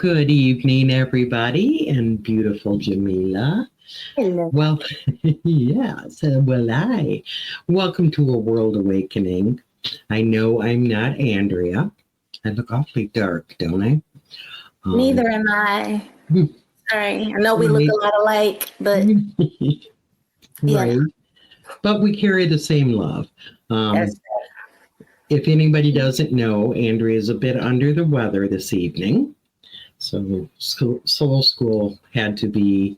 Good evening, everybody, and beautiful Jamila. Hello. Well, yes, welcome to A World Awakening. I know I'm not Andrea. I look awfully dark, don't I? Neither am I. Sorry. I know we look a lot alike, but right. Yeah. But we carry the same love. That's If anybody doesn't know, Andrea is a bit under the weather this evening. So Soul School had to be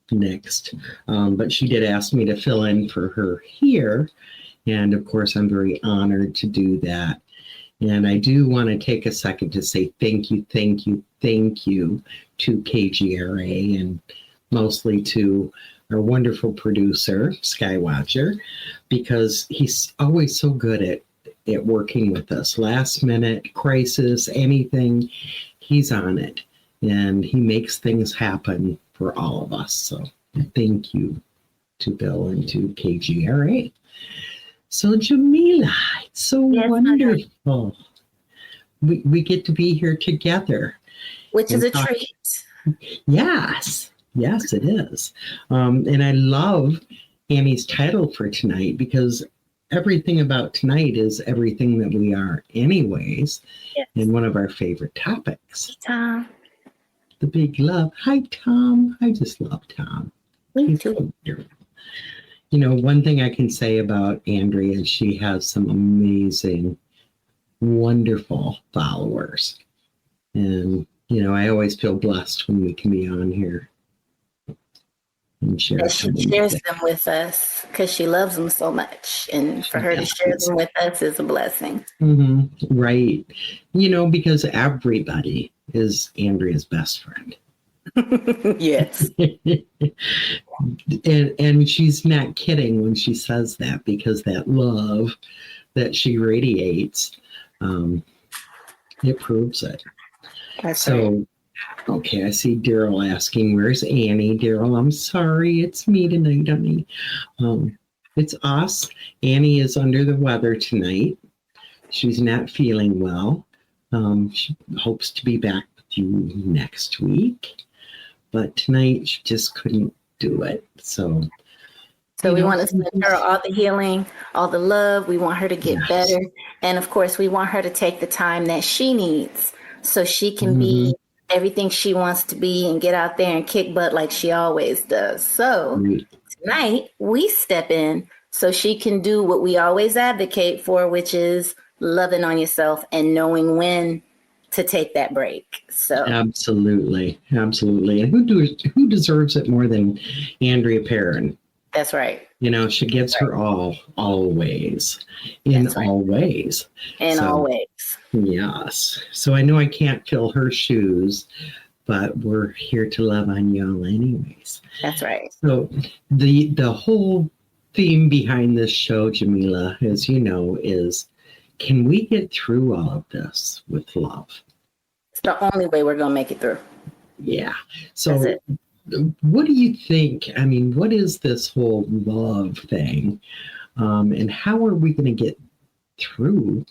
next. But she did ask me to fill in for her here. And of course, I'm very honored to do that. And I do want to take a second to say thank you to KGRA and mostly to our wonderful producer, Skywatcher, because he's always so good at working with us. Last minute crisis, anything, he's on it. And he makes things happen for all of us. So thank you to Bill and to KGRA. So Jamila, it's so wonderful. We get to be here together. Which is a treat. Yes, it is. And I love Annie's title for tonight because everything about tonight is everything that we are anyways. Yes. And one of our favorite topics. Tom. The big love. Hi, Tom. I just love Tom. Me too. You know, one thing I can say about Andrea is she has some amazing, wonderful followers. And, you know, I always feel blessed when we can be on here and share. She shares them with us because she loves them so much. And for her to share them with us is a blessing. Mm-hmm. Right. You know, because everybody is Andrea's best friend. Yes. and she's not kidding when she says that, because that love that she radiates, it proves it. That's so right. Okay, I see Daryl asking, where's Annie? Daryl, I'm sorry, it's me tonight, honey. It's us. Annie is under the weather tonight. She's not feeling well. She hopes to be back with you next week. But tonight she just couldn't do it. So we want to send her all the healing, all the love. We want her to get better. And of course, we want her to take the time that she needs so she can be everything she wants to be and get out there and kick butt like she always does. So tonight we step in so she can do what we always advocate for, which is loving on yourself and knowing when to take that break. So absolutely. And who deserves it more than Andrea Perrin? That's right. You know, she gives her all, always, in all ways. Always. Yes. So I know I can't fill her shoes, but we're here to love on y'all anyways. That's right. So the whole theme behind this show, Jamila, as you know, is, can we get through all of this with love? It's the only way we're going to make it through. Yeah. So what do you think? I mean, what is this whole love thing? And how are we going to get through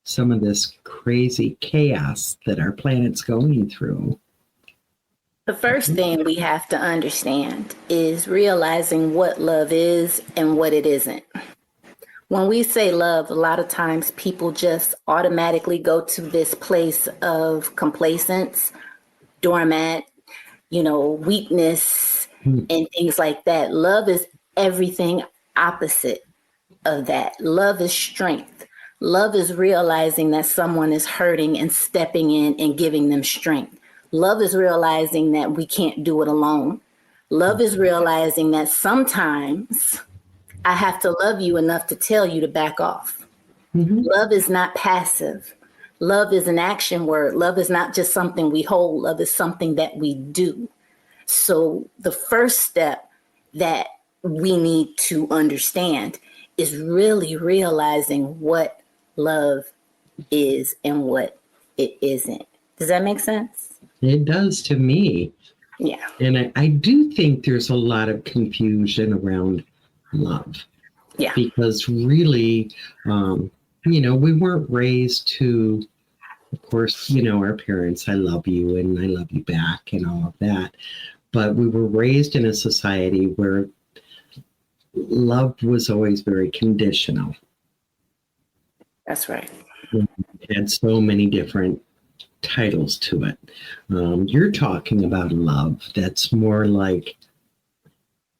some of this crazy chaos that our planet's going through? The first thing we have to understand is realizing what love is and what it isn't. When we say love, a lot of times people just automatically go to this place of complacence, doormat, weakness, and things like that. Love is everything opposite of that. Love is strength. Love is realizing that someone is hurting and stepping in and giving them strength. Love is realizing that we can't do it alone. Love is realizing that sometimes I have to love you enough to tell you to back off. Love is not passive. Love is an action word. Love is not just something we hold. Love is something that we do. So the first step that we need to understand is really realizing what love is and what it isn't. Does that make sense? It does to me. Yeah. And I do think there's a lot of confusion around love. Yeah. Because really, we weren't raised to course, our parents, I love you and I love you back and all of that. But we were raised in a society where love was always very conditional. That's right. It had so many different titles to it. You're talking about love that's more like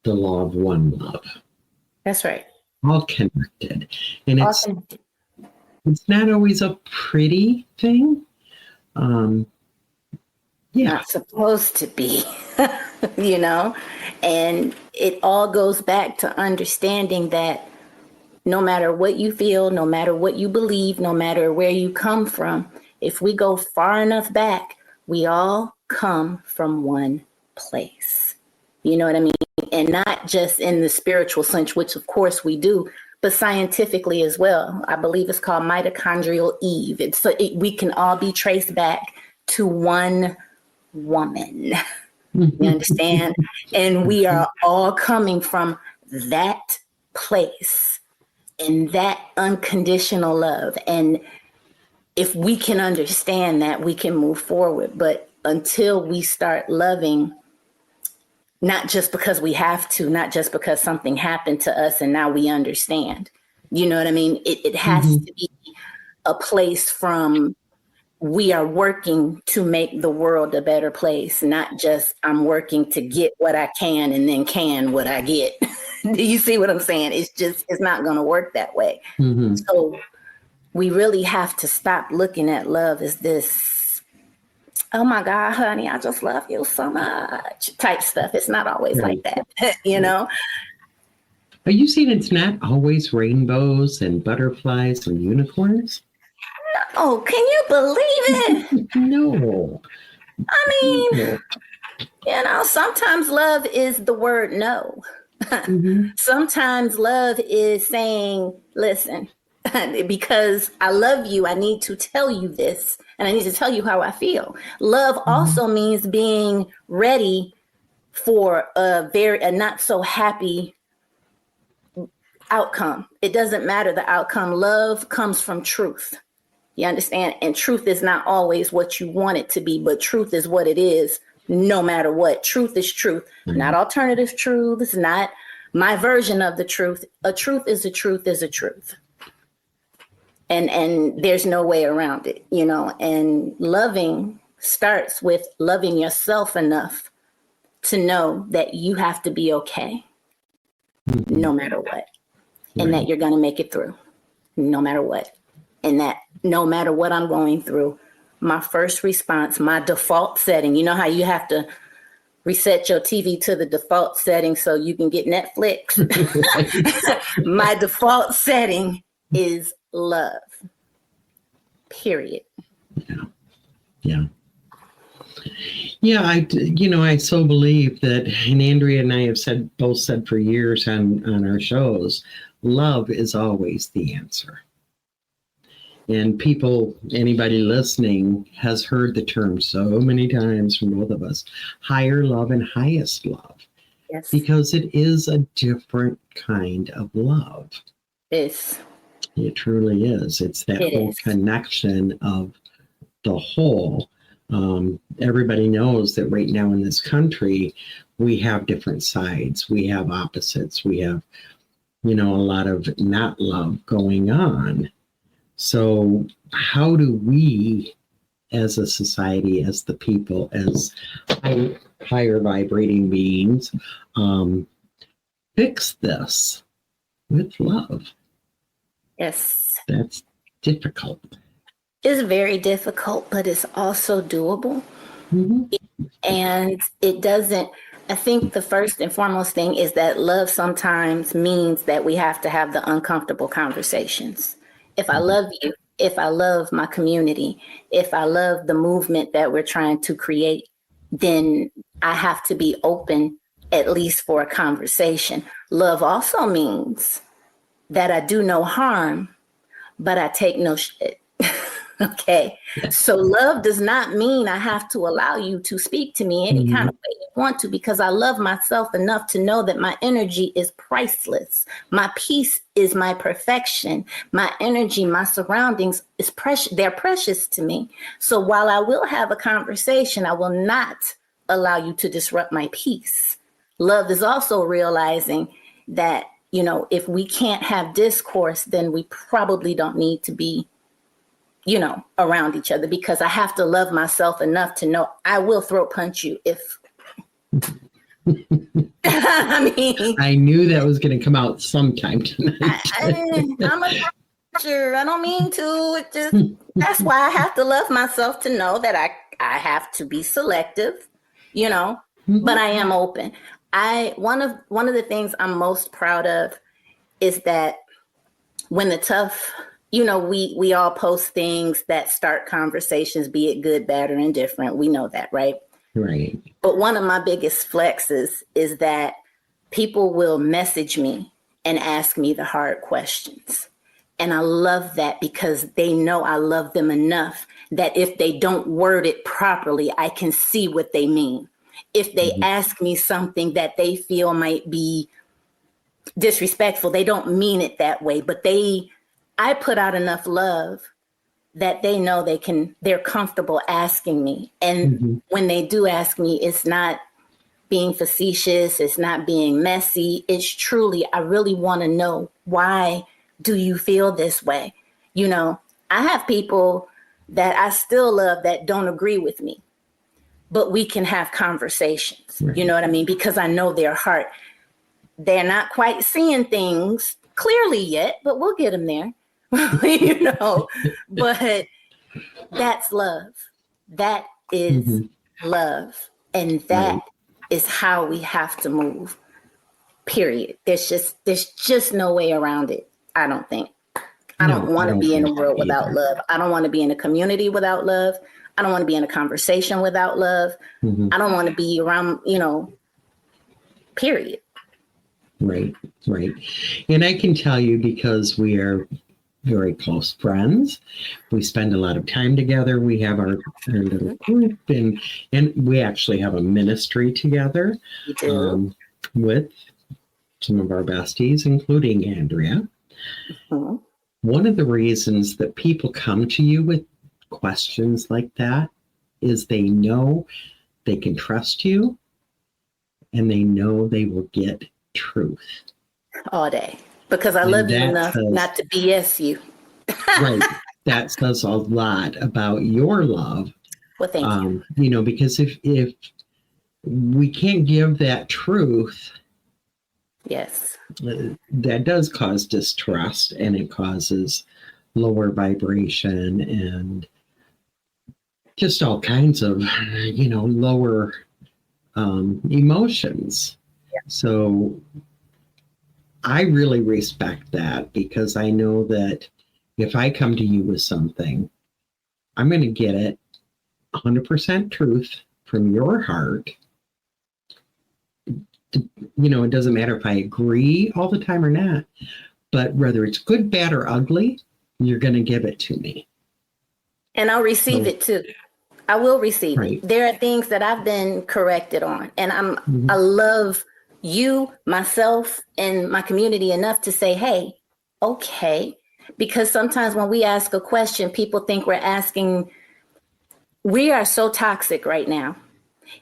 the law of one love. That's right. All connected. And Awesome. it's not always a pretty thing. Not supposed to be, and it all goes back to understanding that no matter what you feel, no matter what you believe, no matter where you come from, if we go far enough back, we all come from one place. You know what I mean? And not just in the spiritual sense, which of course we do, but scientifically as well. I believe it's called mitochondrial Eve. We can all be traced back to one woman. You understand? And we are all coming from that place and that unconditional love. And if we can understand that, we can move forward. But until we start loving, not just because we have to, not just because something happened to us and now we understand, you know what I mean? It has to be a place from we are working to make the world a better place, not just I'm working to get what I can and then can what I get. Do you see what I'm saying? It's not going to work that way. Mm-hmm. So we really have to stop looking at love as this, oh my God, honey, I just love you so much type stuff. It's not always like that, Are you saying it's not always rainbows and butterflies and unicorns? Oh, can you believe it? No. I mean, sometimes love is the word no. Sometimes love is saying, listen, because I love you, I need to tell you this, and I need to tell you how I feel. Love also means being ready for a not so happy outcome. It doesn't matter the outcome. Love comes from truth. You understand? And truth is not always what you want it to be, but truth is what it is, no matter what. Truth is truth, not alternative truth. It's not my version of the truth. A truth is a truth is a truth. And there's no way around it, and loving starts with loving yourself enough to know that you have to be okay, no matter what, and that you're going to make it through, no matter what. And that no matter what I'm going through, my first response, my default setting, you know how you have to reset your TV to the default setting so you can get Netflix? My default setting is love, period. Yeah, I so believe that, and Andrea and I have both said for years on our shows, love is always the answer. And anybody listening has heard the term so many times from both of us, higher love and highest love. Yes. Because it is a different kind of love. It truly is. It's that whole connection of the whole. Everybody knows that right now in this country, we have different sides. We have opposites. We have, a lot of not love going on. So how do we, as a society, as the people, as higher vibrating beings, fix this with love? Yes. That's difficult. It's very difficult, but it's also doable. And it doesn't, I think the first and foremost thing is that love sometimes means that we have to have the uncomfortable conversations. If I love you, if I love my community, if I love the movement that we're trying to create, then I have to be open, at least for a conversation. Love also means that I do no harm, but I take no shit. Okay. So love does not mean I have to allow you to speak to me any kind of way you want to, because I love myself enough to know that my energy is priceless. My peace is my perfection. My energy, my surroundings is precious. They're precious to me. So while I will have a conversation, I will not allow you to disrupt my peace. Love is also realizing that, if we can't have discourse, then we probably don't need to be around each other, because I have to love myself enough to know I will throat punch you if I mean, I knew that was going to come out sometime tonight. I'm a puncher. I don't mean to. It just that's why I have to love myself to know that I have to be selective, but I am open. One of the things I'm most proud of is that when the tough, we all post things that start conversations, be it good, bad, or indifferent. We know that, right? Right. But one of my biggest flexes is that people will message me and ask me the hard questions. And I love that, because they know I love them enough that if they don't word it properly, I can see what they mean. If they ask me something that they feel might be disrespectful, they don't mean it that way, but I put out enough love that they know they're comfortable asking me. And when they do ask me, it's not being facetious, it's not being messy. It's truly, I really want to know, why do you feel this way? I have people that I still love that don't agree with me, but we can have conversations. Right. You know what I mean? Because I know their heart. They're not quite seeing things clearly yet, but we'll get them there. But that's love. That is love. And that is how we have to move. Period. There's just no way around it. I don't think. I don't want to be in a world without love. I don't want to be in a community without love. I don't want to be in a conversation without love. I don't want to be around, period. Right. And I can tell you, because we are very close friends, we spend a lot of time together. We have our little group, and we actually have a ministry together with some of our besties, including Andrea. One of the reasons that people come to you with questions like that is they know they can trust you, and they know they will get truth all day, because I love you enough not to BS you. Right. That says a lot about your love. Well, thank you. Because if we can't give that truth, yes, that does cause distrust, and it causes lower vibration and just all kinds of, lower emotions. Yeah. So I really respect that, because I know that if I come to you with something, I'm going to get it 100% truth from your heart. It doesn't matter if I agree all the time or not, but whether it's good, bad, or ugly, you're going to give it to me. And I'll receive it too. I will receive it. There are things that I've been corrected on, and I love you, myself, and my community enough to say, hey, okay. Because sometimes when we ask a question, people think we are so toxic right now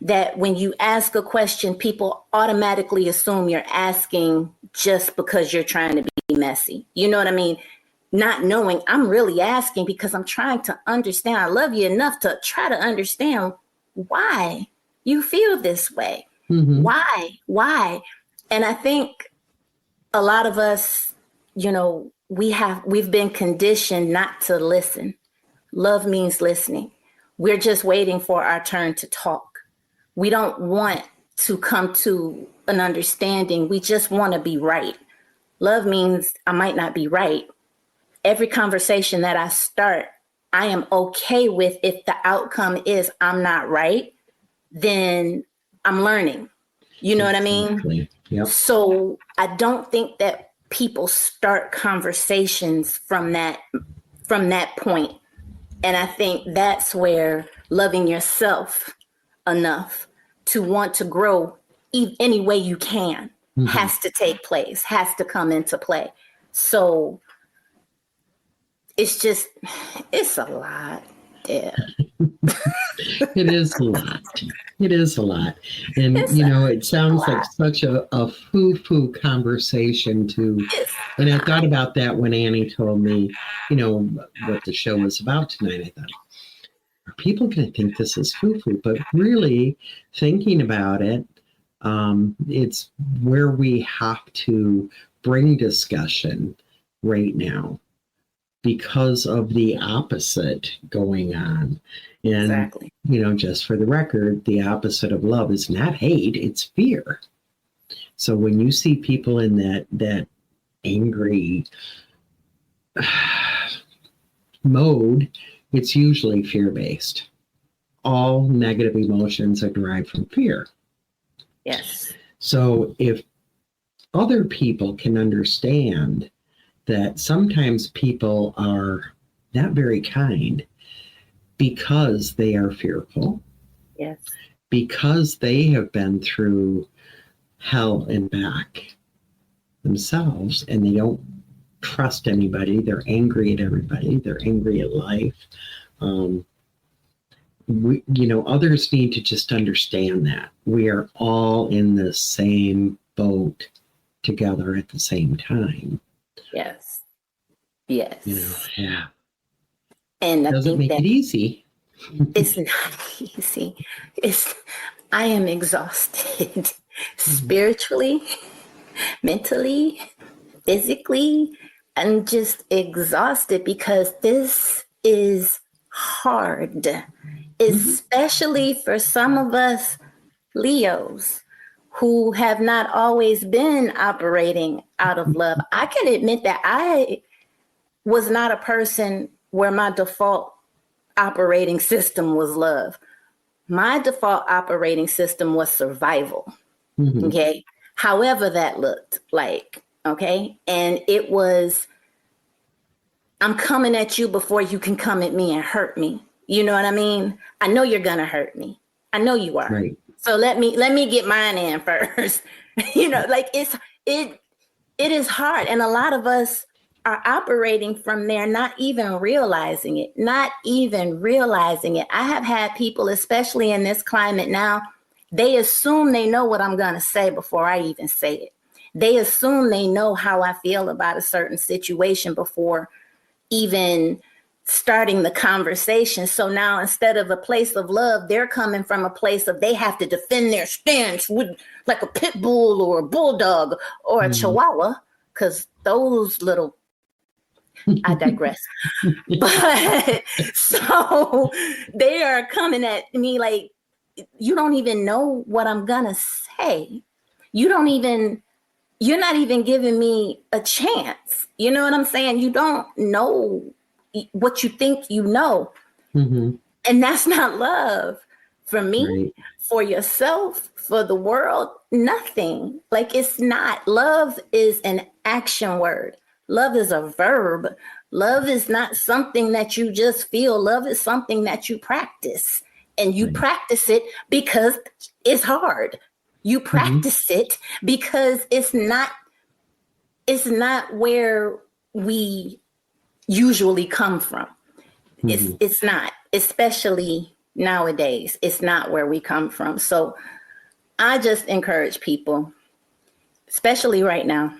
that when you ask a question, people automatically assume you're asking just because you're trying to be messy. You know what I mean? Not knowing I'm really asking because I'm trying to understand. I love you enough to try to understand why you feel this way. Why? And I think a lot of us, we've been conditioned not to listen. Love means listening. We're just waiting for our turn to talk. We don't want to come to an understanding. We just want to be right. Love means I might not be right. Every conversation that I start, I am okay with. If the outcome is I'm not right, then I'm learning. You know what I mean? Yep. So I don't think that people start conversations from that point. And I think that's where loving yourself enough to want to grow any way you can has to take place, has to come into play. So it's a lot. Yeah. It is a lot. It is a lot. And, it sounds like such a foo-foo conversation and I thought about that when Annie told me, what the show was about tonight. I thought, are people going to think this is foo-foo? But really thinking about it, it's where we have to bring discussion right now because of the opposite going on. And, Exactly. Just for the record, the opposite of love is not hate, it's fear. So when you see people in that angry mode, it's usually fear-based. All negative emotions are derived from fear. Yes. So if other people can understand that sometimes people are not very kind because they are fearful, Yes, because they have been through hell and back themselves and they don't trust anybody, they're angry at everybody, they're angry at life. Others need to just understand that we are all in the same boat together at the same time. yes, yes. Yeah. And I Doesn't think make it easy. it's not easy. I am exhausted spiritually, mentally, physically. I'm just exhausted because this is hard, especially for some of us Leos who have not always been operating out of love. I can admit that I was not a person where my default operating system was love. My default operating system was survival. Okay. However that looked like, okay. And it was, I'm coming at you before you can come at me and hurt me. You know what I mean? I know you're going to hurt me. I know you are. Right. So let me get mine in first. It is hard. And a lot of us are operating from there, not even realizing it. I have had people, especially in this climate now, they assume they know what I'm going to say before I even say it. They assume they know how I feel about a certain situation before even starting the conversation. So now instead of a place of love, they're coming from a place of they have to defend their stance with like a pit bull or a bulldog or a chihuahua, because those little, I digress. But so they are coming at me like, you don't even know what I'm gonna say. You're not even giving me a chance. You know what I'm saying? You don't know what you think you know. And that's not love. For me, right. For yourself, for the world, nothing. Like, it's not. Love is an action word. Love is a verb. Love is not something that you just feel. Love is something that you practice. And you practice it because it's hard. You practice it because it's not where we usually come from. It's not, especially nowadays, it's not where we come from. So I just encourage people, especially right now,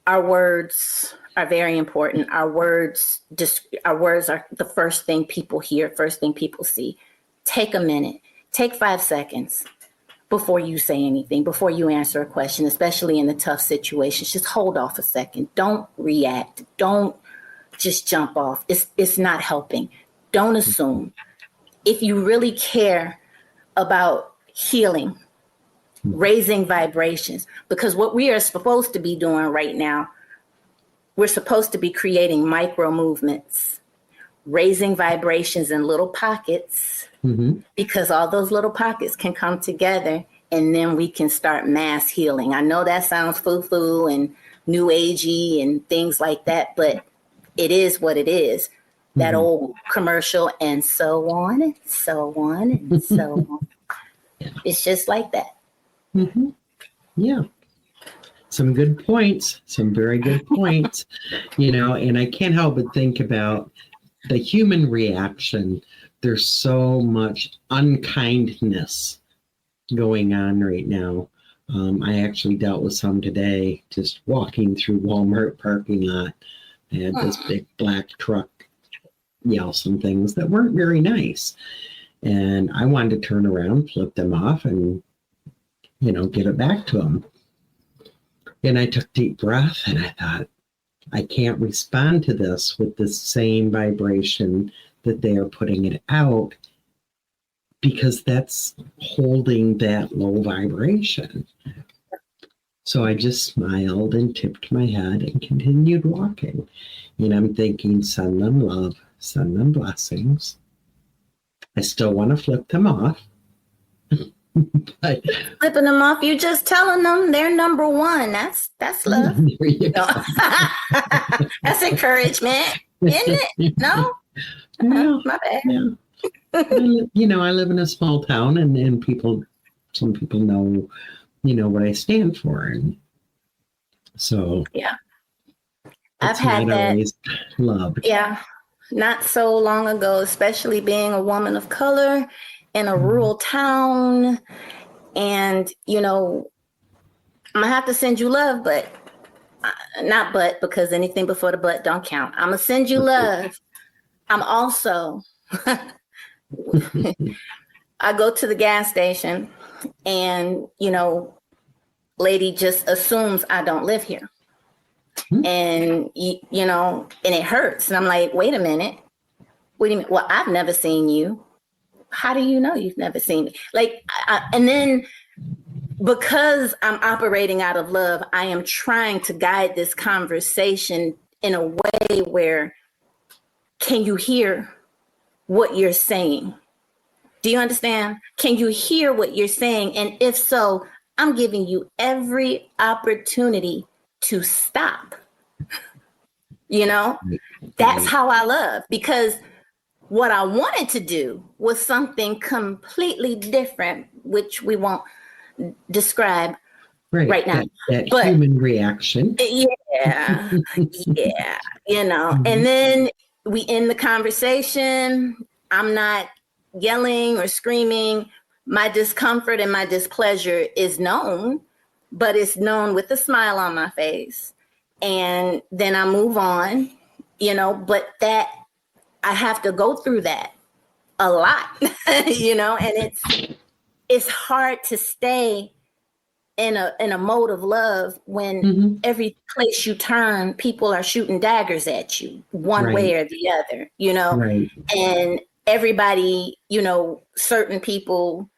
our words are very important. Our words are the first thing people hear, first thing people see. Take a minute, take 5 seconds before you say anything, before you answer a question, especially in the tough situations. Just hold off a second. Don't react. Don't just jump off. It's not helping. Don't assume. If you really care about healing, raising vibrations, because what we are supposed to be doing right now, we're supposed to be creating micro movements, raising vibrations in little pockets, because all those little pockets can come together and then we can start mass healing. I know that sounds foo-foo and new agey and things like that, but it is what it is. that old commercial, and so on and so on and so on. It's just like that. Mm-hmm. Yeah. Some good points, some very good points, and I can't help but think about the human reaction. There's so much unkindness going on right now. I actually dealt with some today, just walking through Walmart parking lot. I had this big black truck yell some things that weren't very nice. And I wanted to turn around, flip them off, and, give it back to them. And I took a deep breath and I thought, I can't respond to this with the same vibration that they are putting it out, because that's holding that low vibration. So I just smiled and tipped my head and continued walking. And I'm thinking, send them love, send them blessings. I still want to flip them off. But flipping them off, you just telling them they're number one. That's love. That's encouragement, isn't it? No? Yeah, my bad. Yeah. I live in a small town, and some people know, what I stand for. And so, yeah, I've had that. Always loved. Yeah. Not so long ago, especially being a woman of color in a rural town. And, I'm going to have to send you love, but not but, because anything before the but don't count. I'm going to send you love. I'm also, I go to the gas station and, lady just assumes I don't live here. And, and it hurts. And I'm like, wait a minute. What do you mean? Well, I've never seen you. How do you know you've never seen me? And then because I'm operating out of love, I am trying to guide this conversation in a way where, can you hear what you're saying? Do you understand? Can you hear what you're saying? And if so, I'm giving you every opportunity to stop. That's how I love, because what I wanted to do was something completely different, which we won't describe right now. That human reaction. Yeah. Yeah. And then we end the conversation. I'm not yelling or screaming. My discomfort and my displeasure is known, but it's known with a smile on my face. And then I move on, but that I have to go through that a lot, and it's hard to stay in a mode of love when every place you turn, people are shooting daggers at you one way or the other, Right. And everybody, certain people,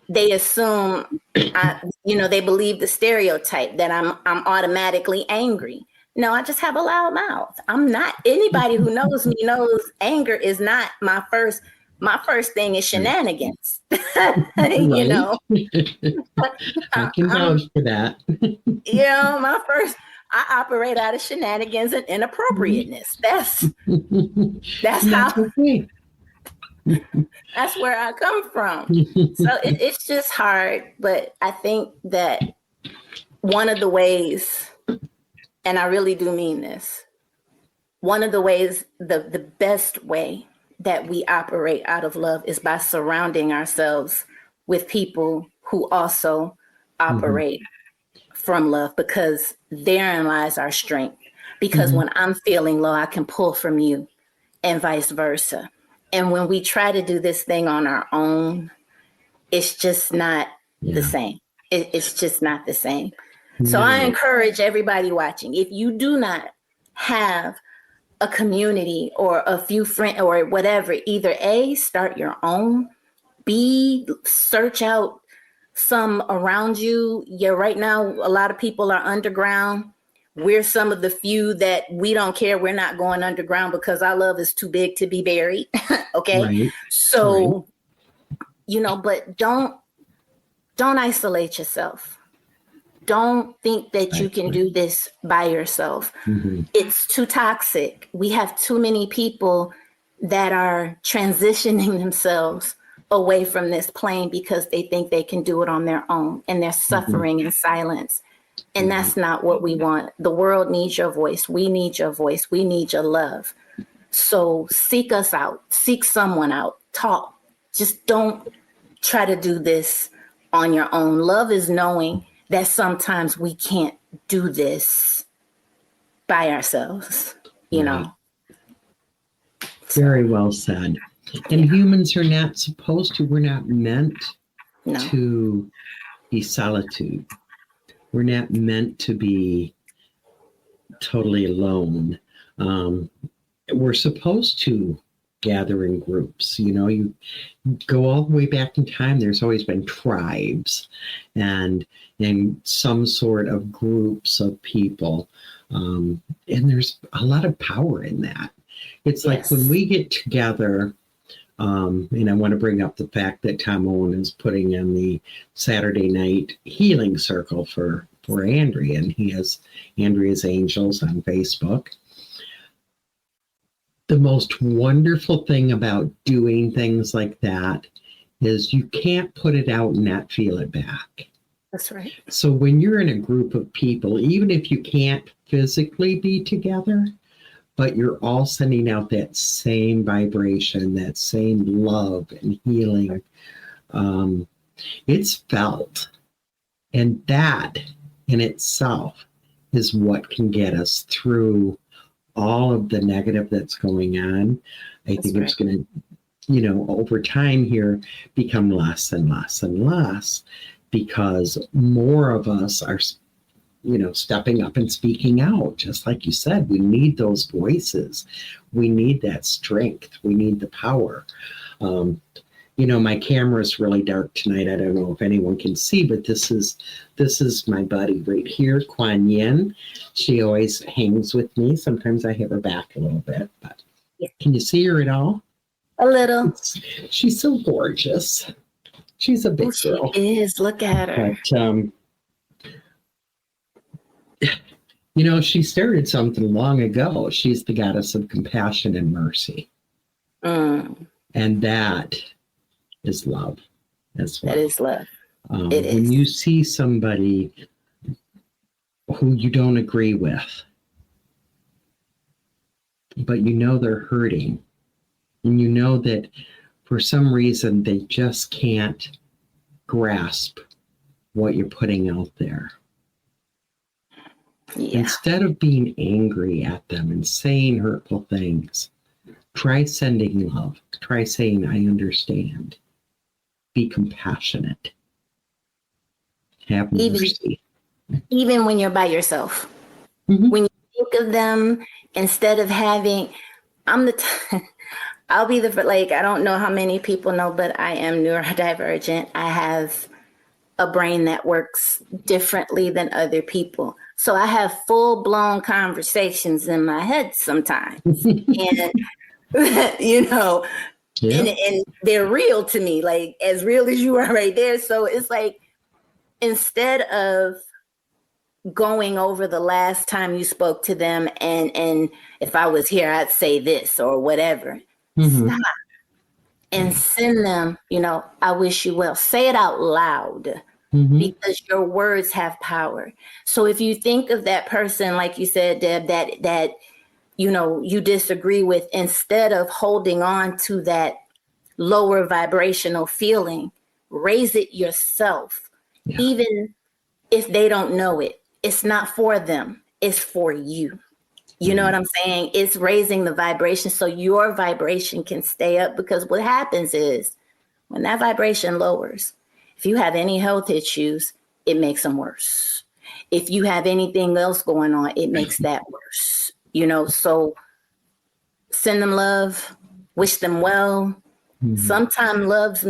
they assume, they believe the stereotype that I'm automatically angry. No, I just have a loud mouth. I'm not. Anybody who knows me knows anger is not my first. My first thing is shenanigans. I can vouch for that. I operate out of shenanigans and inappropriateness. That's how. Okay. That's where I come from. So it's just hard, but I think that one of the ways, and I really do mean this, one of the ways, the best way that we operate out of love is by surrounding ourselves with people who also operate from love, because therein lies our strength. Because when I'm feeling low, I can pull from you, and vice versa. And when we try to do this thing on our own, it's just not the same. It's just not the same. So I encourage everybody watching, if you do not have a community or a few friends or whatever, either A, start your own, B, search out some around you. Yeah, right now, a lot of people are underground. We're some of the few that we don't care. We're not going underground because our love is too big to be buried. Okay. Right. So, but don't isolate yourself. Don't think that you can do this by yourself. Mm-hmm. It's too toxic. We have too many people that are transitioning themselves away from this plane because they think they can do it on their own, and they're suffering in silence. And that's not what we want. The world needs your voice. We need your voice. We need your love. So seek us out, seek someone out, talk. Just don't try to do this on your own. Love is knowing that sometimes we can't do this by ourselves, you know. Very well said. And humans are not supposed to, we're not meant to be solitude. We're not meant to be totally alone. We're supposed to gather in groups. You know, you go all the way back in time, there's always been tribes and some sort of groups of people. And there's a lot of power in that. It's like when we get together, and I want to bring up the fact that Tom Owen is putting in the Saturday night healing circle for Andrea, and he has Andrea's Angels on Facebook. The most wonderful thing about doing things like that is you can't put it out and not feel it back. That's right. So when you're in a group of people, even if you can't physically be together, but you're all sending out that same vibration, that same love and healing, it's felt. And that in itself is what can get us through all of the negative that's going on. I think it's going to, over time here, become less and less and less because more of us are, stepping up and speaking out. Just like you said, we need those voices. We need that strength. We need the power. My camera is really dark tonight. I don't know if anyone can see, but this is my buddy right here, Kuan Yin. She always hangs with me. Sometimes I have her back a little bit, but can you see her at all? A little. She's so gorgeous. She's a big girl. She is. Look at her. But, she started something long ago. She's the goddess of compassion and mercy. And that is love as well. That is love. It is. When you see somebody who you don't agree with, but they're hurting, and that for some reason they just can't grasp what you're putting out there. Yeah. Instead of being angry at them and saying hurtful things, try sending love. Try saying, I understand. Be compassionate. Have mercy. Even when you're by yourself. Mm-hmm. When you think of them, instead of having, I'll be I don't know how many people know, but I am neurodivergent. I have a brain that works differently than other people. So I have full-blown conversations in my head sometimes. And, and they're real to me, like as real as you are right there. So it's like, instead of going over the last time you spoke to them and if I was here, I'd say this or whatever, stop and send them, I wish you well. Say it out loud. Because your words have power. So if you think of that person, like you said, Deb, that you disagree with, instead of holding on to that lower vibrational feeling, raise it yourself. Yeah. Even if they don't know it, it's not for them, it's for you. You know what I'm saying? It's raising the vibration so your vibration can stay up, because what happens is when that vibration lowers, if you have any health issues, it makes them worse. If you have anything else going on, it makes that worse. So send them love, wish them well. Sometimes love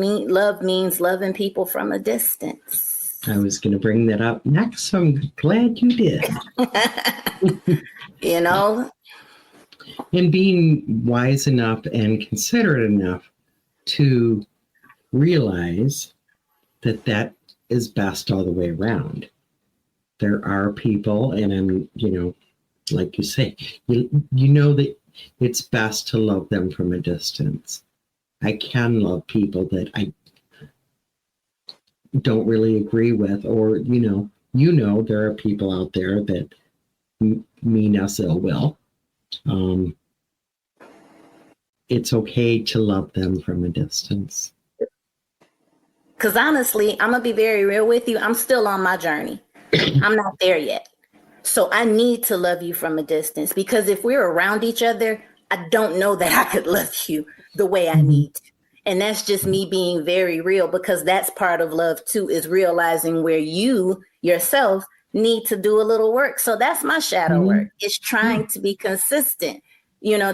means loving people from a distance. I was going to bring that up next, so I'm glad you did. And being wise enough and considerate enough to realize that is best all the way around. there are people, and I'm, like you say, you know that it's best to love them from a distance. I can love people that I don't really agree with, or, there are people out there that mean us ill will. It's okay to love them from a distance. Because honestly, I'm going to be very real with you. I'm still on my journey. I'm not there yet. So I need to love you from a distance, because if we're around each other, I don't know that I could love you the way I need to. And that's just me being very real, because that's part of love too, is realizing where you yourself need to do a little work. So that's my shadow work. It's trying to be consistent,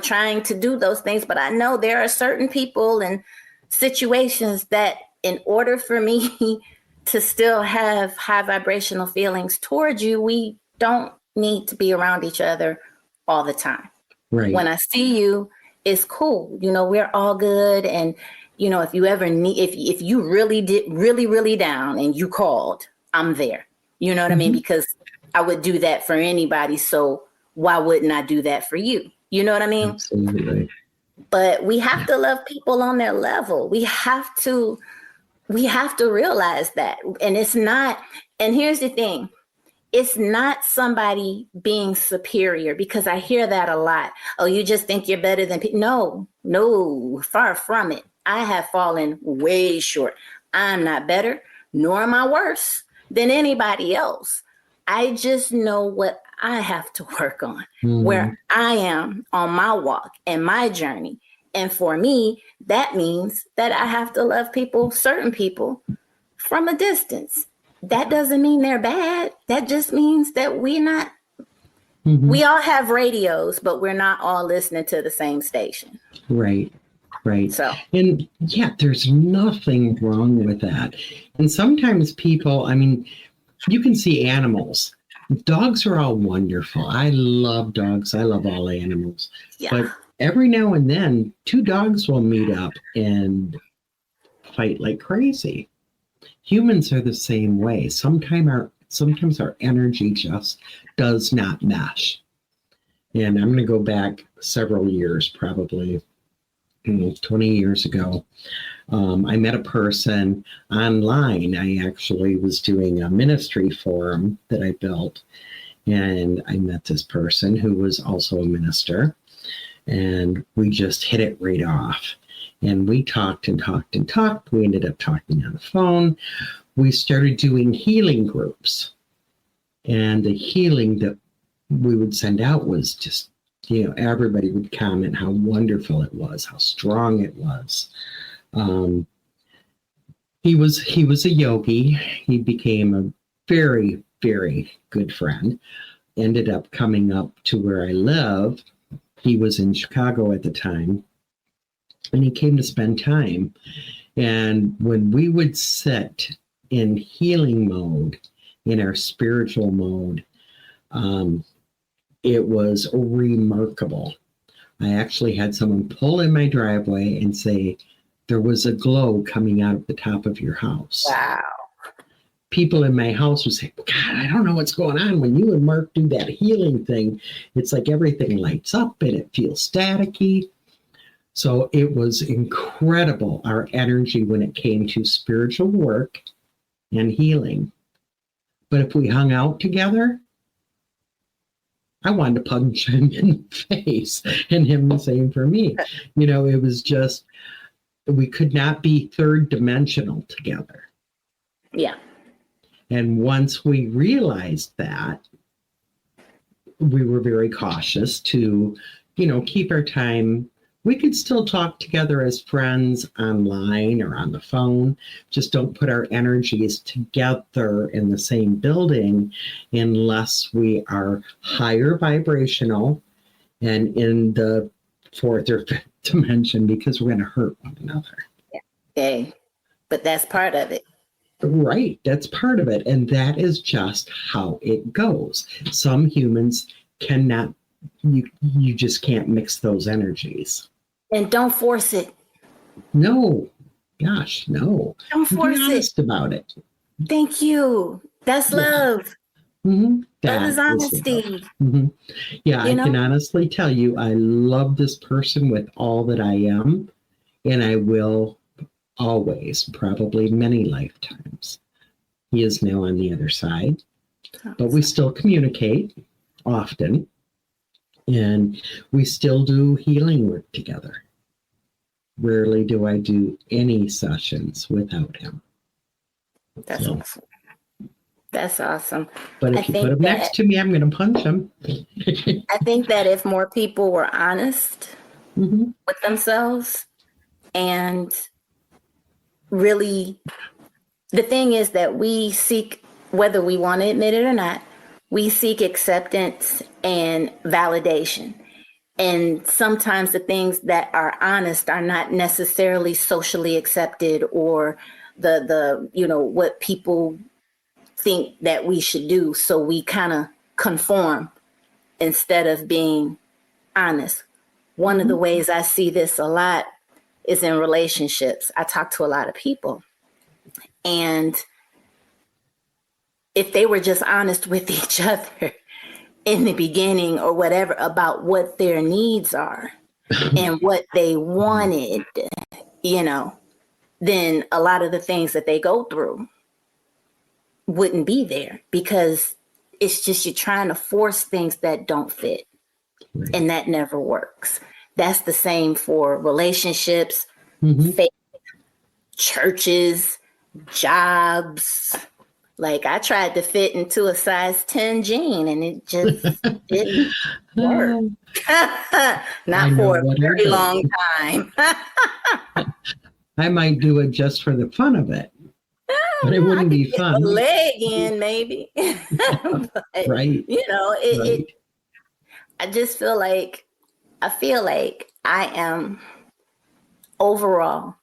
trying to do those things. But I know there are certain people and situations that, in order for me to still have high vibrational feelings towards you, we don't need to be around each other all the time. Right. When I see you, it's cool. We're all good. And, if you ever need, if you really did really down and you called, I'm there. You know what I mean? Because I would do that for anybody. So why wouldn't I do that for you? You know what I mean? Absolutely. But we have to love people on their level. We have to realize that. And it's not, and here's the thing. It's not somebody being superior, because I hear that a lot. Oh, you just think you're better than people. No, far from it. I have fallen way short. I'm not better, nor am I worse than anybody else. I just know what I have to work on, where I am on my walk and my journey. And for me, that means that I have to love people, certain people, from a distance. That doesn't mean they're bad. That just means that we all have radios, but we're not all listening to the same station. Right. So, and yeah, there's nothing wrong with that. And sometimes people, you can see animals. Dogs are all wonderful. I love dogs. I love all animals. yeah. But every now and then, two dogs will meet up and fight like crazy. Humans are the same way. Sometimes our energy just does not mesh. And I'm going to go back several years, probably 20 years ago. I met a person online. I actually was doing a ministry forum that I built. And I met this person who was also a minister. And we just hit it right off. And we talked and talked and talked. We ended up talking on the phone. We started doing healing groups. And the healing that we would send out was just, everybody would comment how wonderful it was, how strong it was. He was a yogi. He became a very, very good friend. Ended up coming up to where I live. He was in Chicago at the time. And he came to spend time. And when we would sit in healing mode, in our spiritual mode, it was remarkable. I actually had someone pull in my driveway and say, there was a glow coming out of the top of your house. Wow. People in my house would say, God, I don't know what's going on. When you and Mark do that healing thing, it's like everything lights up and it feels staticky. So it was incredible, our energy when it came to spiritual work and healing. But if we hung out together, I wanted to punch him in the face, and him the same for me. It was just, we could not be third dimensional together. Yeah. And once we realized that, we were very cautious to, keep our time. We could still talk together as friends online or on the phone. Just don't put our energies together in the same building unless we are higher vibrational and in the fourth or fifth dimension, because we're going to hurt one another. Okay. But that's part of it. Right. That's part of it. And that is just how it goes. Some humans cannot, you just can't mix those energies. And don't force it. No. Gosh, no. Don't force Be honest it. about it. Thank you. That's love. Mhm. Love That is is love. honesty. Mhm. Yeah, You I can know, honestly tell you, I love this person with all that I am, and I will always, probably many lifetimes. He is now on the other side, but we still communicate often, and we still do healing work together. Rarely do I do any sessions without him. that's So, awesome. That's awesome. but I if you put think him next that to me, I'm going to punch him. I think that if more people were honest Mhm. with themselves and really, the thing is that we seek, whether we want to admit it or not, we seek acceptance and validation. And sometimes the things that are honest are not necessarily socially accepted, or the what people think that we should do. So we kind of conform instead of being honest. One of the ways I see this a lot is in relationships. I talk to a lot of people, and if they were just honest with each other in the beginning or whatever about what their needs are and what they wanted, you know, then a lot of the things that they go through wouldn't be there, because it's just you're trying to force things that don't fit, Right. and that never works. That's the same for relationships, Mhm. faith, churches, jobs. Like I tried to fit into a size 10 jean and it just didn't work. I Not know for a what I very heard. long time. I might do it just for the fun of it, but it I wouldn't could be get fun. a leg in maybe. But, Right. it Right. I just I feel like I am overall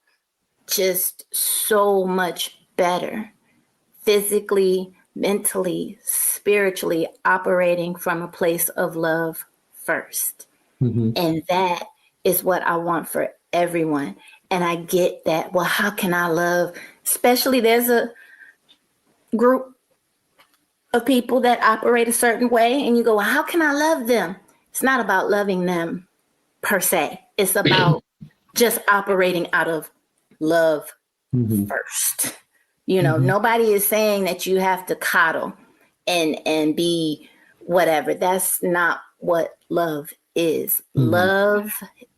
just so much better physically, mentally, spiritually, operating from a place of love first. Mhm. And that is what I want for everyone. And I get that. Well, how can I love? Especially there's a group of people that operate a certain way, and you go, well, how can I love them? It's not about loving them per se, it's about just operating out of love Mhm. first. Mhm. Nobody is saying that you have to coddle and be whatever. That's not what love is. Mhm. Love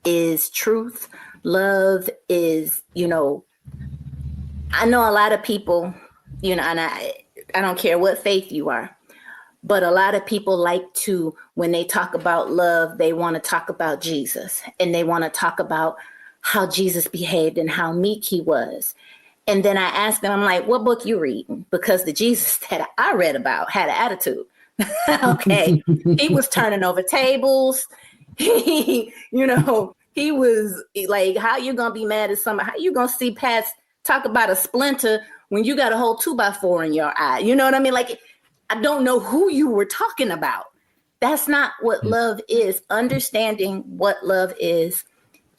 is truth. Love is, I know a lot of people, and I don't care what faith you are, but a lot of people like to, when they talk about love, they want to talk about Jesus, and they want to talk about how Jesus behaved and how meek he was. And then I asked them, I'm like, what book you reading? Because the Jesus that I read about had an attitude. Okay. He was turning over tables. He was like, how you going to be mad at somebody? How you going to see Pat talk about a splinter when you got a whole 2x4 in your eye? You know what I mean? Like, I don't know who you were talking about. That's not what love is. Understanding what love is.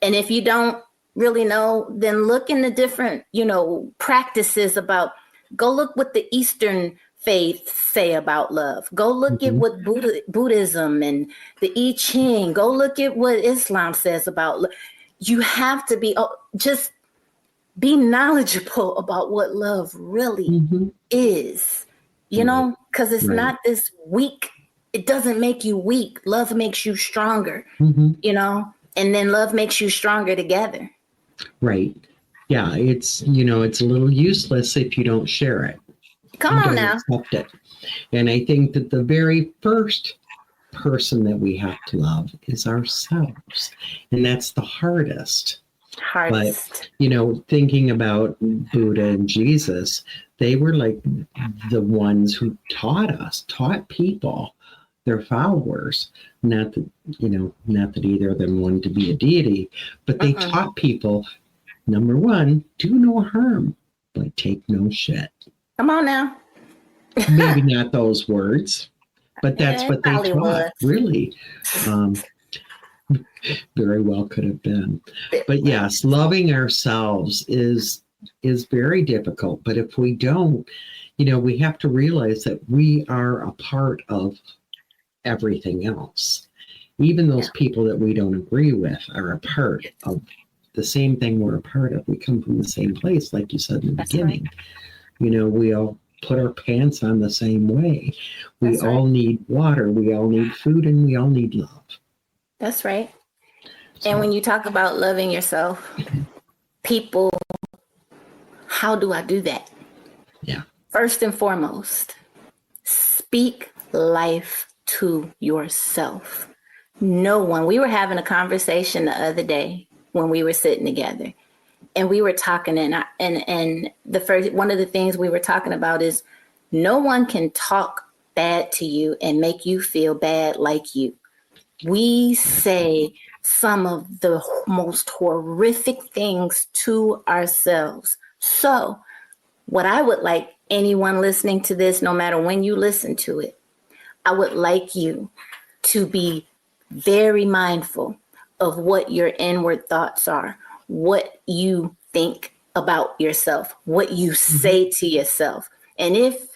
And if you don't really know, then look in the different, practices about, go look what the Eastern faiths say about love. Go look at Mhm. what Buddhism and the I Ching, go look at what Islam says about love. You have to just be knowledgeable about what love really Mhm. is, Right. because it's Right. not this weak. It doesn't make you weak. Love makes you stronger, Mhm. and then love makes you stronger together. Right. Yeah, it's a little useless if you don't share it Come and on don't now. accept it. And I think that the very first person that we have to love is ourselves. And that's the hardest. But, Hardest. thinking about Buddha and Jesus, they were like the ones who taught people, their followers, not that either of them wanted to be a deity, but they Mm-mm. taught people, number one, do no harm, but take no shit. Come on now. Maybe not those words, but that's Yeah, it what they probably taught, was. really. Um, very well could have been. But yes, loving ourselves is is very difficult. But if we don't, we have to realize that we are a part of everything else. Even those people that we don't agree with are a part of the same thing we're a part of. We come from the same place, like you said in the That's beginning. Right. We all put our pants on the same way. We all need water. We all need food, and we all need love. That's right. So, and when you talk about loving yourself, people, how do I do that? Yeah. First and foremost, speak life to yourself. No one. We were having a conversation the other day when we were sitting together, and we were talking, and the first one of the things we were talking about is no one can talk bad to you and make you feel bad like you. We say some of the most horrific things to ourselves. So what I would like anyone listening to this, no matter when you listen to it, I would like you to be very mindful of what your inward thoughts are, what you think about yourself, what you say to yourself. And if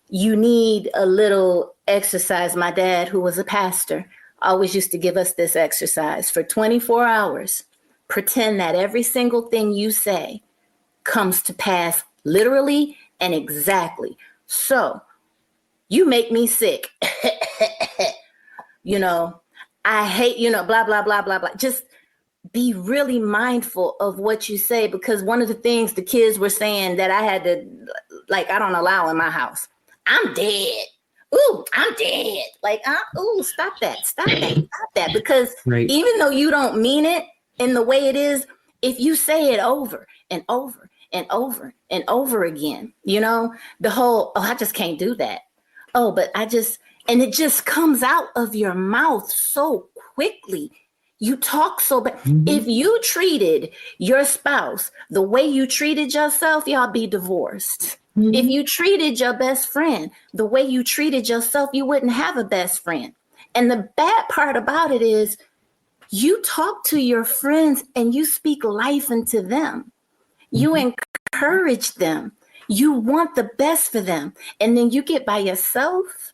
you need a little exercise, my dad, who was a pastor, always used to give us this exercise for 24 hours. Pretend that every single thing you say comes to pass literally and exactly. So you make me sick. I hate, blah, blah, blah, blah, blah. Just be really mindful of what you say, because one of the things the kids were saying that I had to, I don't allow in my house, I'm dead. Ooh, I'm dead. Stop that. Because even though you don't mean it in the way it is, if you say it over and over and over and over again, the whole, I just can't do that. And it just comes out of your mouth so quickly. You talk so bad. Mm-hmm. If you treated your spouse the way you treated yourself, y'all be divorced. Mm-hmm. If you treated your best friend the way you treated yourself, you wouldn't have a best friend. And the bad part about it is you talk to your friends and you speak life into them. You encourage them. You want the best for them. And then you get by yourself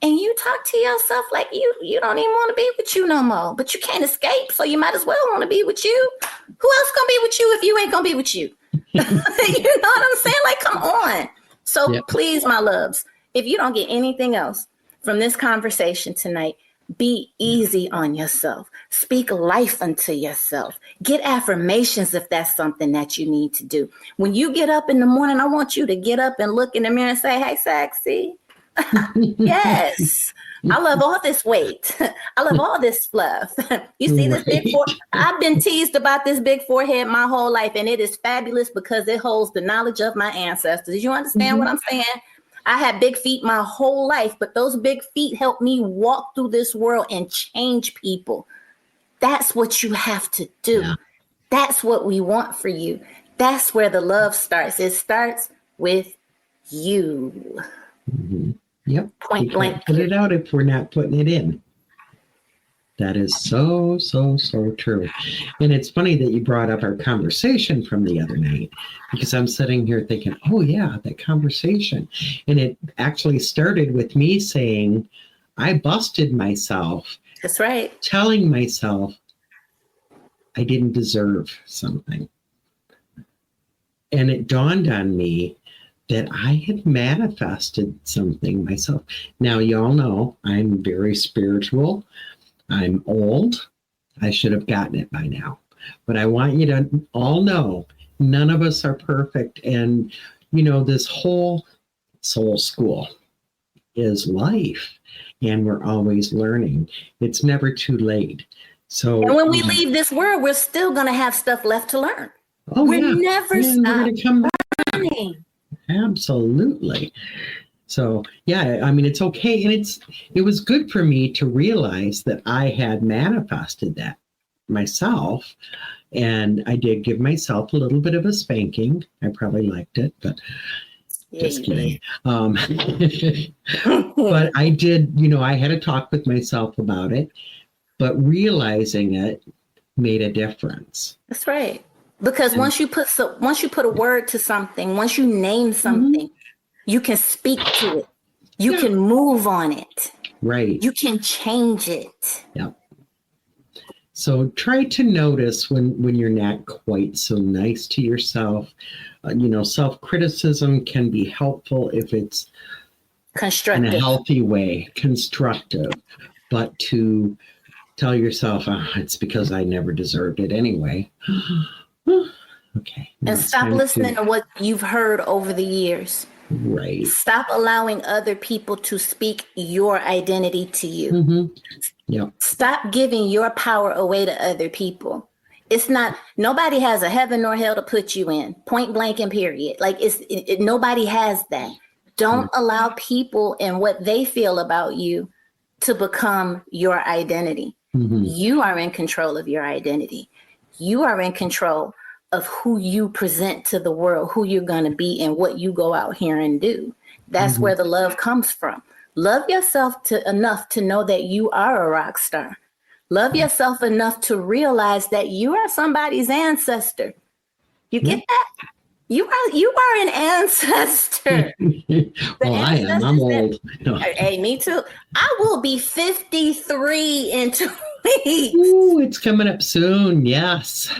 and you talk to yourself like you don't even want to be with you no more. But you can't escape, so you might as well want to be with you. Who else gonna be with you if you ain't gonna be with you? You know what I'm saying? Come on. So Please, my loves, if you don't get anything else from this conversation tonight, be easy on yourself. Speak life unto yourself. Get affirmations if that's something that you need to do. When you get up in the morning, I want you to get up and look in the mirror and say, hey, sexy. Yes. I love all this weight. I love all this fluff. You see this big forehead? I've been teased about this big forehead my whole life, and it is fabulous because it holds the knowledge of my ancestors. You understand what I'm saying? I had big feet my whole life, but those big feet helped me walk through this world and change people. That's what you have to do. Yeah. That's what we want for you. That's where the love starts. It starts with you. Mm-hmm. Yep. Point blank. Put it out if we're not putting it in. That is so, so, so true. And it's funny that you brought up our conversation from the other night, because I'm sitting here thinking, oh, yeah, that conversation. And it actually started with me saying, I busted myself. That's right. Telling myself I didn't deserve something. And it dawned on me that I had manifested something myself. Now, y'all know I'm very spiritual. I'm old. I should have gotten it by now. But I want you to all know none of us are perfect. And, this whole soul school is life. And we're always learning. It's never too late. So, and when we leave this world, we're still going to have stuff left to learn. Oh, we're never stop we're gonna come back. learning. Absolutely. So, it's okay. And it was good for me to realize that I had manifested that myself. And I did give myself a little bit of a spanking. I probably liked it, but just kidding. But I did, I had a talk with myself about it, but realizing it made a difference. That's right. Because once you put a word to something, once you name something, you can speak to it. You can move on it. Right. You can change it. Yeah. So try to notice when you're not quite so nice to yourself. Self-criticism can be helpful if it's constructive, in a healthy way, constructive. But to tell yourself, it's because I never deserved it anyway. Okay. And stop listening to what you've heard over the years. Right. Stop allowing other people to speak your identity to you. Yeah. Stop giving your power away to other people. It's not, nobody has a heaven nor hell to put you in, point blank and period. Like nobody has that. Don't allow people and what they feel about you to become your identity. You are in control of your identity. You are in control of who you present to the world, who you're going to be, and what you go out here and do. That's where the love comes from. Love yourself enough to know that you are a rock star. Love yourself enough to realize that you are somebody's ancestor. You get that? You are an ancestor. Well, I am. I'm old. Hey, me too. I will be 53 in 2 weeks. Ooh, it's coming up soon. Yes.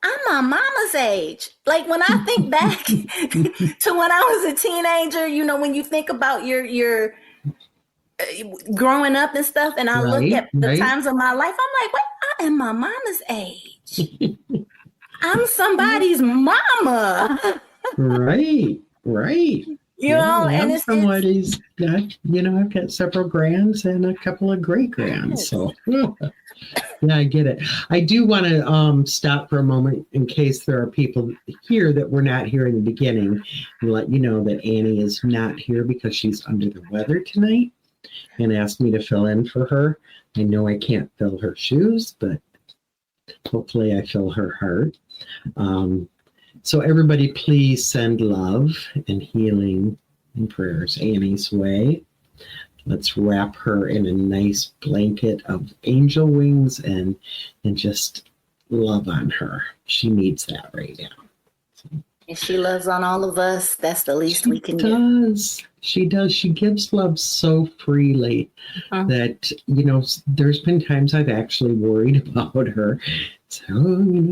I'm my mama's age. Like when I think back to when I was a teenager, when you think about your growing up and stuff, and I look at the times of my life, I'm like, wait, I am my mama's age. I'm somebody's mama. Right. And it's somebody's got, I've got several grands and a couple of great grands. So yeah, I get it. I do want to stop for a moment in case there are people here that were not here in the beginning and let you know that Annie is not here because she's under the weather tonight and asked me to fill in for her. I know I can't fill her shoes, but hopefully I fill her heart. So everybody please send love and healing and prayers Annie's way. Let's wrap her in a nice blanket of angel wings and just love on her. She needs that right now. And she loves on all of us. That's the least we can do. She does. She gives love so freely that, there's been times I've actually worried about her. So,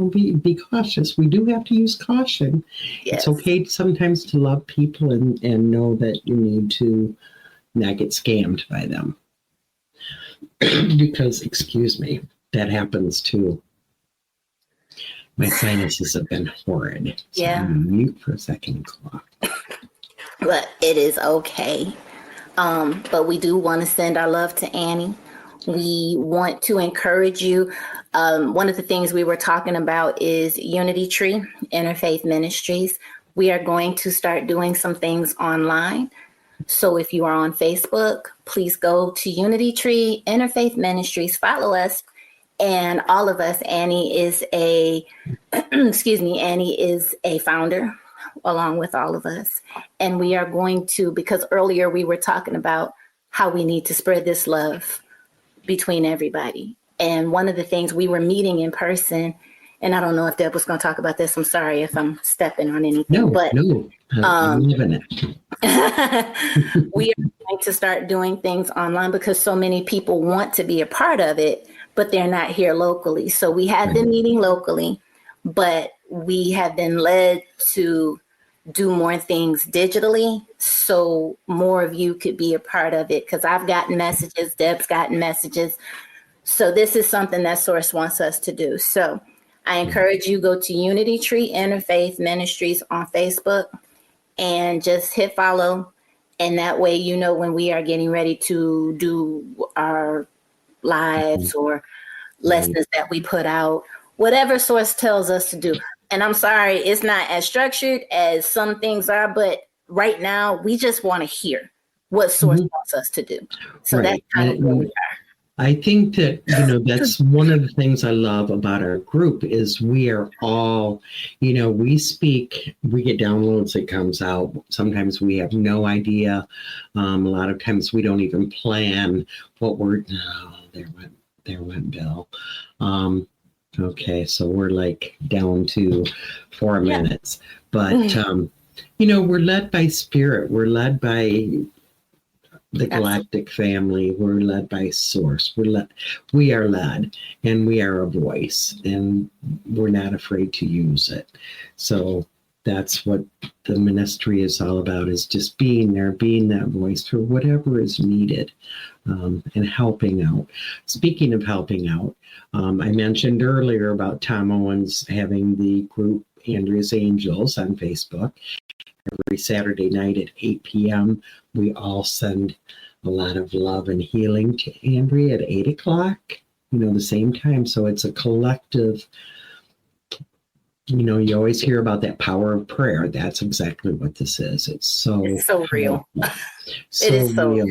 be cautious. We do have to use caution. Yes. It's okay sometimes to love people and know that you need to not get scammed by them. Because, excuse me, that happens too. My sinuses have been horrid. So I'm going to mute for a second. But it is okay. But we do want to send our love to Annie. We want to encourage you. One of the things we were talking about is Unity Tree Interfaith Ministries. We are going to start doing some things online. So if you are on Facebook, please go to Unity Tree Interfaith Ministries. Follow us. And all of us, Annie is a founder along with all of us. And we are going to, because earlier we were talking about how we need to spread this love between everybody. And one of the things we were meeting in person, and I don't know if Deb was going to talk about this. I'm sorry if I'm stepping on anything. No, I'm living it. We are going to start doing things online because so many people want to be a part of it, but they're not here locally. So we have been meeting locally, but we have been led to do more things digitally so more of you could be a part of it. Because I've gotten messages, Deb's gotten messages. So this is something that Source wants us to do. So I encourage you, go to Unity Tree Interfaith Ministries on Facebook and just hit follow. And that way, when we are getting ready to do our lives or lessons that we put out, whatever Source tells us to do. And I'm sorry, it's not as structured as some things are, but right now we just want to hear what Source wants us to do. So that's kind of where we are. I think that, that's one of the things I love about our group is we are all, we speak, we get downloads that comes out. Sometimes we have no idea. A lot of times we don't even plan what there went Bill. Okay, so we're like down to 4 minutes. But, we're led by spirit. We're led by the galactic family. We're led by source. We are led, and we are a voice, and we're not afraid to use it. So that's what the ministry is all about, is just being there, being that voice for whatever is needed, and helping out. Speaking of helping out, I mentioned earlier about Tom Owens having the group Andrea's Angels on Facebook. Every Saturday night at 8 p.m., we all send a lot of love and healing to Andrea at 8 o'clock, the same time. So it's a collective, you always hear about that power of prayer. That's exactly what this is. It's so real. So it is so real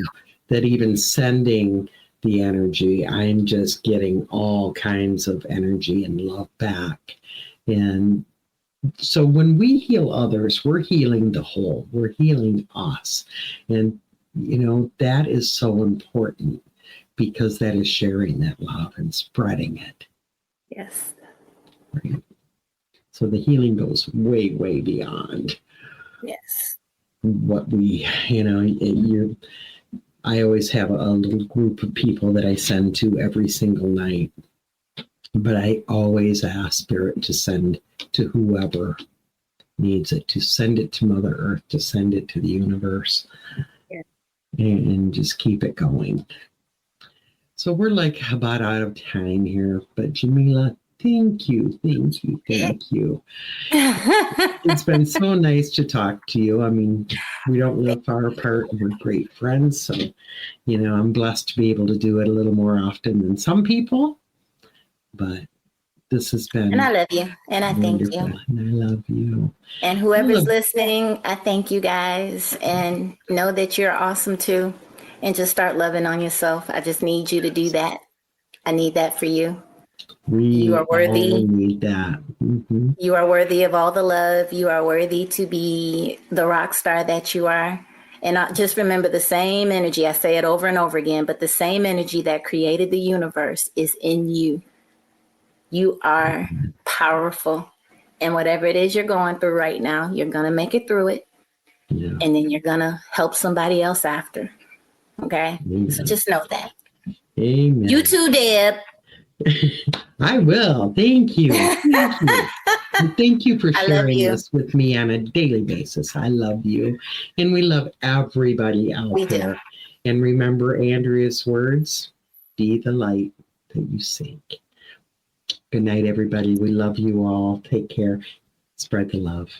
that even sending the energy, I'm just getting all kinds of energy and love back. And so when we heal others, we're healing the whole. We're healing us. And, that is so important, because that is sharing that love and spreading it. Yes. Right. So the healing goes way, way beyond. Yes. What we, I always have a little group of people that I send to every single night. But I always ask Spirit to send to whoever needs it, to send it to Mother Earth, to send it to the universe, and just keep it going. So we're like about out of time here, but Jamila, thank you. It's been so nice to talk to you. I mean, we don't live far apart, and we're great friends. So, I'm blessed to be able to do it a little more often than some people. But this has been. And I love you. And I wonderful. Thank you. And I love you. And whoever's listening, I thank you guys. And know that you're awesome too. And just start loving on yourself. I just need you to do that. I need that for you. You are worthy. All need that. Mm-hmm. You are worthy of all the love. You are worthy to be the rock star that you are. And just remember, the same energy, I say it over and over again, but the same energy that created the universe is in you. You are powerful. And whatever it is you're going through right now, you're going to make it through it. Yeah. And then you're going to help somebody else after. Okay? Amen. So just know that. Amen. You too, Deb. I will. Thank you. And thank you for sharing this with me on a daily basis. I love you. And we love everybody out there. And remember Andrea's words, be the light that you seek. Good night, everybody. We love you all. Take care. Spread the love.